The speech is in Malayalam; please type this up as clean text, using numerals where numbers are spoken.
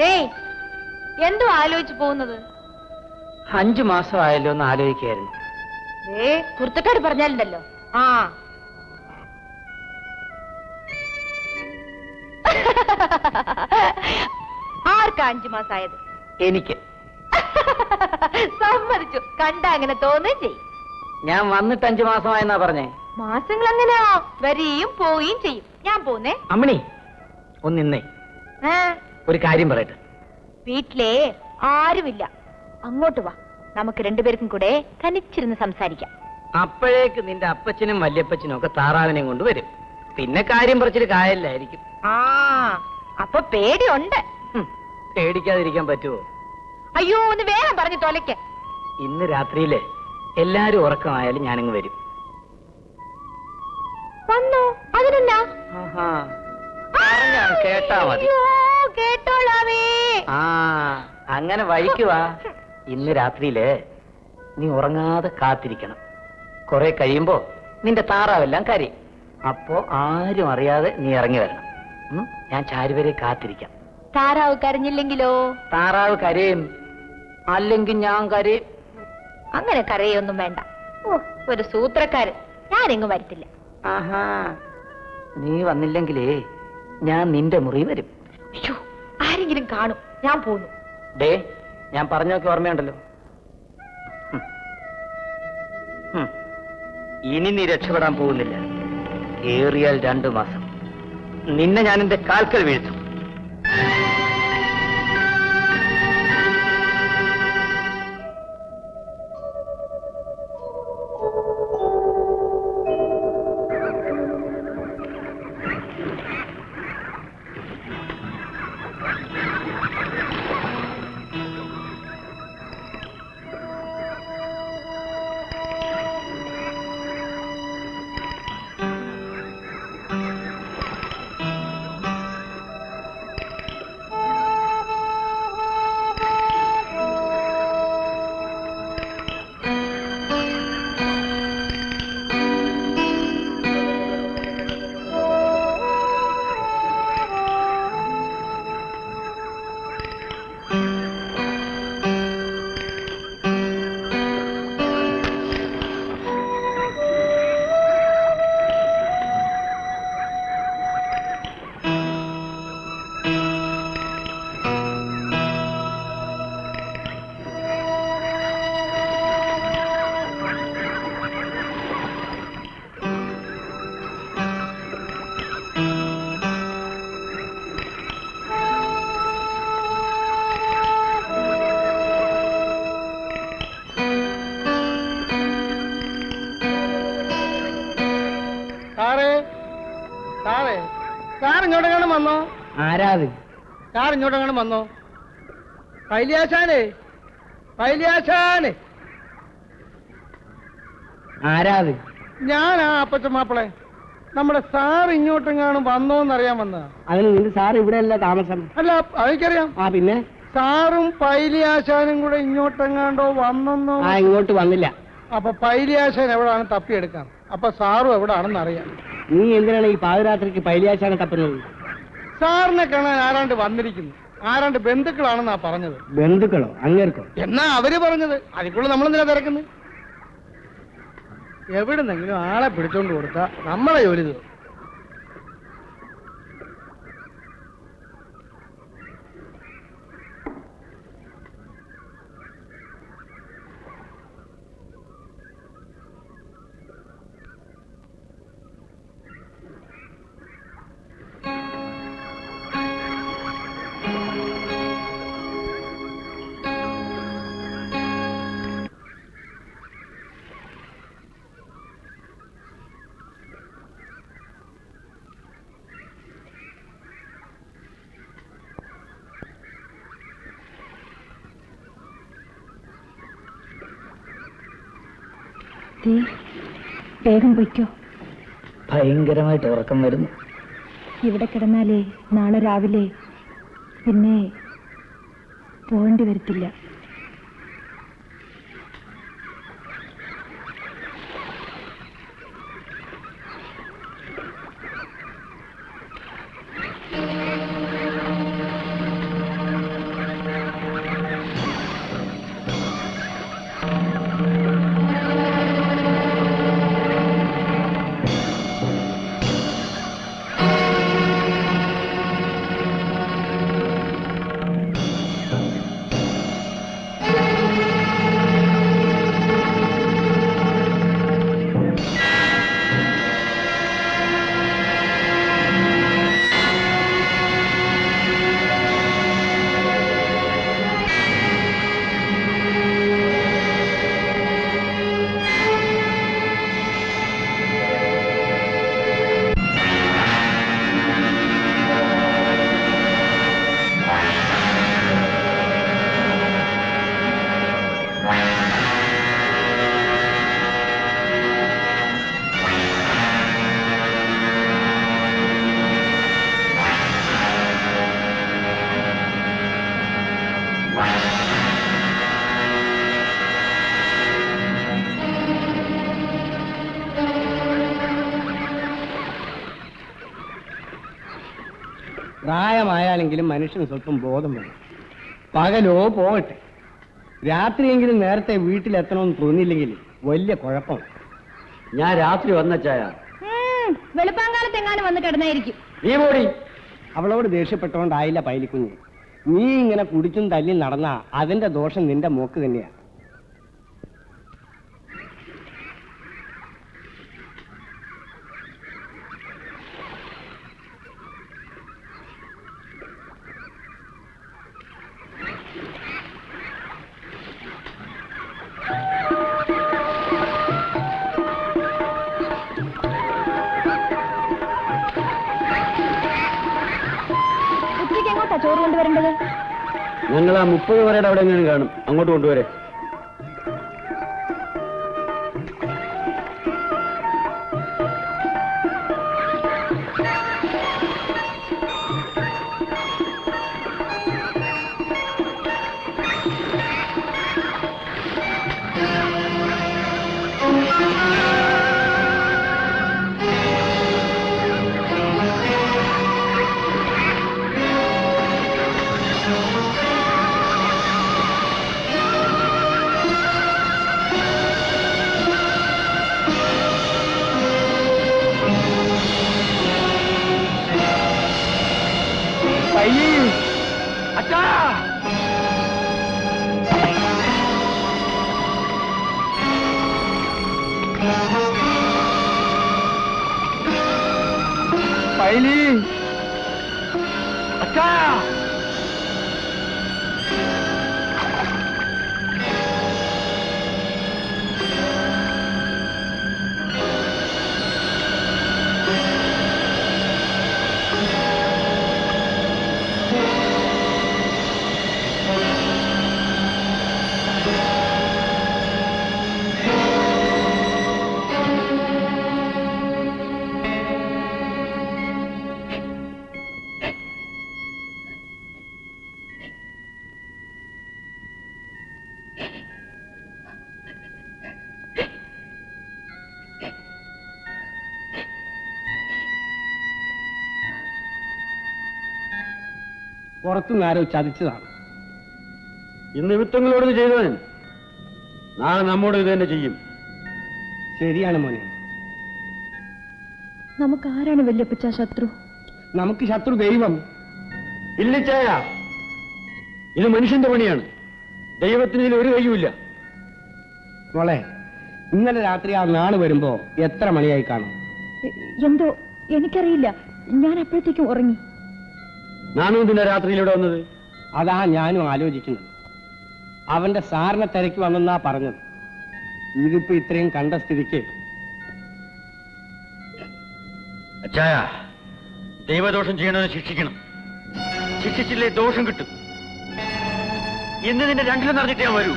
ഏയ്, എന്തോ ആലോചിച്ചു പോകുന്നത്? 5 മാസമായല്ലോ എന്ന് ആലോചിക്കായിരുന്നു. കുർത്തക്കാട് പറഞ്ഞാലുണ്ടല്ലോ. ആ ആർക്കാ 5 മാസമായത്? എനിക്ക്. സമ്മതിച്ചു. കണ്ട അങ്ങനെ തോന്നുകയും ചെയ്യും. ഞാൻ വന്നിട്ട് 5 മാസമായെന്നാ പറഞ്ഞേ. മാസങ്ങൾ അങ്ങനെയാ, വരികയും പോവുകയും ചെയ്യും. ഞാൻ പോന്നേ. അമ്മണി, ഒന്നിന്നേ ഒരു കാര്യം പറയട്ടെ. വീട്ടിലെ ആരുമില്ല, അങ്ങോട്ട് വാ. നമുക്ക് രണ്ടുപേർക്കും കൂടെ തനിച്ചിരുന്ന് സംസാരിക്കാം. അപ്പോഴേക്ക് നിന്റെ അപ്പച്ചനും വല്യപ്പച്ചനും ഒക്കെ താറാവിനെയും കൊണ്ട് വരും. പിന്നെ കാര്യം പറിച്ചിട്ട് കായല്ലായിരിക്കും. ആ, അപ്പൊ പേടിയുണ്ട്. പേടിക്കാതിരിക്കാൻ പറ്റുമോ? അയ്യോ, ഒന്ന് വേഗം പറഞ്ഞു തൊലയ്ക്ക്. ഇന്ന് രാത്രിയില് എല്ലാരും ഉറക്കമായാലും ഞാനിങ്ങ് വരും. വന്നോ? അതിനെന്നാ? കേട്ടാ മതി. കേട്ടോളാമേ. ആ, അങ്ങനെ വഴിക്കുവാ. ഇന്ന് രാത്രിയില് നീ ഉറങ്ങാതെ കാത്തിരിക്കണം. കുറെ കഴിയുമ്പോ നിന്റെ താറാവെല്ലാം കരയും. അപ്പോ ആരും അറിയാതെ നീ ഇറങ്ങി വരണം. ഞാൻ ചാരുവരെ കാത്തിരിക്കാം. താറാവ് കരഞ്ഞില്ലെങ്കിലോ? താറാവ് കരയും, അല്ലെങ്കിൽ ഞാൻ കരയും. അങ്ങനെ കരയൊന്നും വേണ്ട. ഓ, ഒരു സൂത്രക്കാരൻ. ഞാനെങ്ങും വരത്തില്ല. ആഹാ, നീ വന്നില്ലെങ്കിലേ ഞാൻ നിന്റെ മുറി വരും. അയ്യോ, ആരെങ്കിലും കാണും. ഞാൻ പോന്നു. ഡേ, ഞാൻ പറഞ്ഞൊക്കെ ഓർമ്മയുണ്ടല്ലോ. ഇനി നീ രക്ഷപ്പെടാൻ പോകുന്നില്ല. ഏറിയാൽ 2 മാസം നിന്നെ ഞാൻ എന്റെ കാൽക്കൽ വീഴ്ത്തും. ഇങ്ങോട്ടെങ്ങാനും വന്നോ? ആരാത്? സാർ ഇങ്ങോട്ടെങ്ങാനും വന്നോ? പൈലിയാശാനെ, പൈലിയാശാനെ. ആരാത്? ഞാനാ അപ്പച്ചൻ മാപ്പിളെ. നമ്മുടെ സാർ ഇങ്ങോട്ടെങ്ങാനും വന്നോന്നറിയാൻ വന്നതാ. അതിന് നിന്റെ സാർ ഇവിടെ അല്ല താമസം? അല്ല, അതെനിക്കറിയാം. പിന്നെ സാറും പൈലിയാശാനും കൂടെ ഇങ്ങോട്ടെങ്ങാണ്ടോ വന്നോ? ഇങ്ങോട്ട് വന്നില്ല. അപ്പൊ പൈലിയാശാൻ എവിടാണ് തപ്പിയെടുക്കാം. അപ്പൊ സാറും എവിടാണെന്ന് അറിയാം. നീ എന്തിനാണ് ഈ പാതിരാത്രിക്ക് പൈലിയാശാനെ തപ്പുന്നത്? സാറിനെ കാണാൻ ആരാണ്ട് വന്നിരിക്കുന്നു. ആരാണ്ട് ബന്ധുക്കളാണെന്നാ പറഞ്ഞത്. ബന്ധുക്കളോ? അങ്ങേർക്കോ? എന്നാ അവര് പറഞ്ഞത്. അതിക്കുള്ള നമ്മളെന്തിനാ തിരക്കുന്നത്? എവിടുന്നെങ്കിലും ആളെ പിടിച്ചോണ്ട് കൊടുത്താ നമ്മളെ ജോലി തീർന്നു. വേഗം പൊയ്ക്കോ. ഭയങ്കരമായിട്ട് ഉറക്കം വരുന്നു. ഇവിടെ കിടന്നാലേ നാളെ രാവിലെ പിന്നെ പോകേണ്ടി വരത്തില്ല. പ്രായമായാലെങ്കിലും മനുഷ്യന് സ്വല്പം ബോധം വേണം. പകലോ പോകട്ടെ, രാത്രിയെങ്കിലും നേരത്തെ വീട്ടിലെത്തണമെന്ന് തോന്നിയില്ലെങ്കിൽ വലിയ കുഴപ്പമാണ്. ഞാൻ രാത്രി വന്ന ചായ വെളുപ്പാങ്കാലത്ത് എങ്ങാനും വന്ന് കിടന്നായിരിക്കും. നീ പോടി. അവളോട് ദേഷ്യപ്പെട്ടുകൊണ്ടായില്ല പൈലിക്കുഞ്ഞ്. നീ ഇങ്ങനെ കുടിച്ചും തല്ലി നടന്നാ അതിന്റെ ദോഷം നിന്റെ മോക്ക് തന്നെയാ. ഉച്ചയ്ക്ക് എങ്ങോട്ടാ ചോറ് കൊണ്ടുവരേണ്ടത്? ഞങ്ങൾ ആ 30 വരെയുടെ അവിടെ എങ്ങനെ കാണും, അങ്ങോട്ട് കൊണ്ടുവരെ. പൈലി, അച്ഛാ, പുറത്തുനിന്ന് ആരോ ചതിച്ചതാണ്. ഇന്ന് വിത്തങ്ങളോട് ചെയ്തവൻ നാളെ നമ്മോട് ഇത് തന്നെ ചെയ്യും. ശരിയാണ് മോനെ. നമുക്ക് ആരാണ് വല്യപ്പച്ച ശത്രു? നമുക്ക് ശത്രു ദൈവം. ഇല്ലിച്ചായ, ഇത് മനുഷ്യന്റെ പണിയാണ്. ദൈവത്തിന് ഇതിൽ ഒരു കയ്യുമില്ല. മോളെ, ഇന്നലെ രാത്രി ആ നാള് വരുമ്പോ എത്ര മണിയായി കാണും? എന്തോ എനിക്കറിയില്ല. ഞാൻ അപ്പോഴത്തേക്കും ഉറങ്ങി. നാനും ഇതിന്റെ രാത്രിയിലൂടെ വന്നത്. അതാ ഞാനും ആലോചിക്കുന്നത്. അവന്റെ സാറിനെ തിരക്കി വന്നെന്നാ പറഞ്ഞത്. ഇതിപ്പോ ഇത്രയും കണ്ട സ്ഥിതിക്ക് അച്ചായ, ദൈവദോഷം ചെയ്യണമെന്ന് ശിക്ഷിക്കണം. ശിക്ഷിച്ചില്ലേ ദോഷം കിട്ടും. ഇന്ന് നിന്റെ രണ്ടിലും നടന്നിട്ടേ ഞാൻ വരൂ.